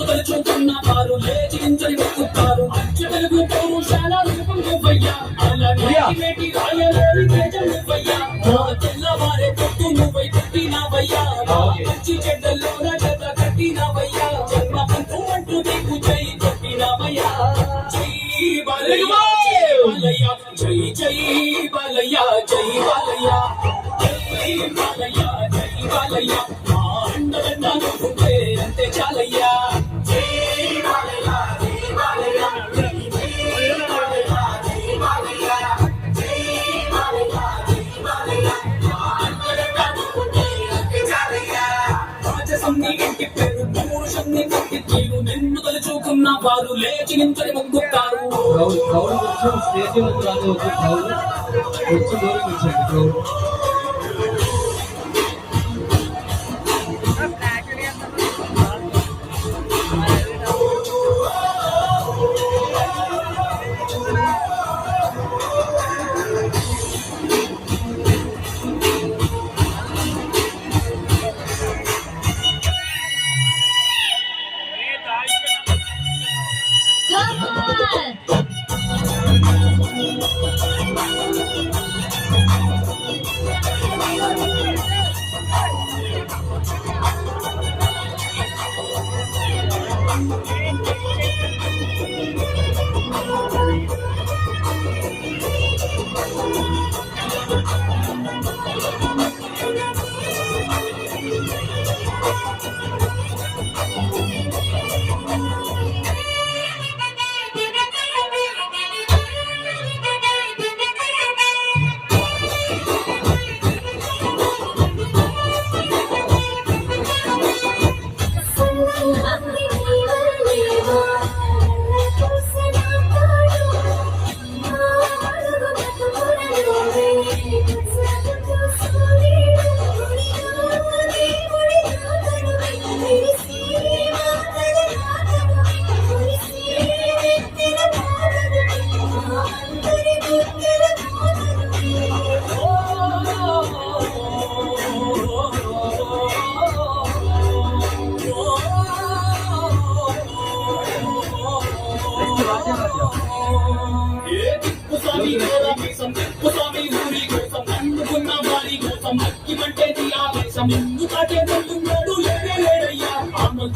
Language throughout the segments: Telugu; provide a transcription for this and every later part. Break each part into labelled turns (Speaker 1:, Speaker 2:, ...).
Speaker 1: తలుచుకున్న వారు లేచి నించని మొక్కుతారు. తెలుగు పౌరుషాల రూపం నువ్వయ్యా, అలాంటి రాయలేని తేజం నువ్వయ్యా. తెల్లవారే పొట్టు నువ్వై పుట్టినావయ్యా, మంచి చెడ్డల్లోన జత కట్టినావయ్యా. జన్మ పంతు అంటూ నీకు జై కొట్టినావయ్యా. జై బాలయ్య జై జై బాలయ్య, జై బాలయ్య, జై బాలయ్య, జై బాలయ్య. మా అండదండ నువ్వుంటే అంతే చాలయ్యా. జై బాలయ్య, జై బాలయ్య, జై బాలయ్య, జై బాలయ్య, జై బాలయ్య, జై బాలయ్య. మా అండదండ నువ్వుంటే అంతే చాలయ్యా. రాజసం నీ ఇంటి పేరు, పౌరుషం నీ ఇంటి తీరు. నిన్ను తలుచుకున్న వారు లేచి నించని మొక్కుతారు.
Speaker 2: స్టేజ్ వచ్చి దూరం ఇచ్చాడు.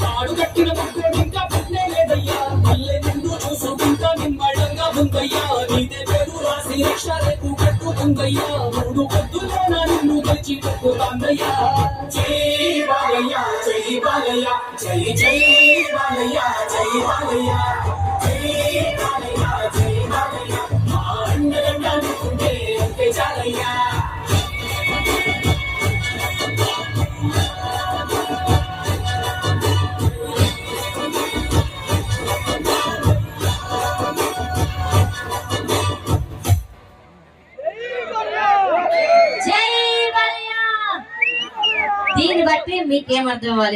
Speaker 1: తాడు కట్టిన ఇంకా పుట్టే లేదయ్యా. మళ్ళీ నిన్ను చూసుకుంటా నిమ్మడంగా ఉందయ్యా. నీదే పేరు రాసి రక్షాలకు కట్టుకుందయ్యా. మూడు పొద్దులోన నిన్ను కలిసి కొట్టుతాందయ్యా. జై బాలయ్య, జై బాలయ్య, జై జై బాలయ్య, జై బాలయ్య, జై బాలయ్య, జై బాలయ్య. మా అండదండ అనుకుంటే అంతే చాలయ్యా.
Speaker 3: దీన్ని బట్టి మీకేమర్థం అవ్వాలి?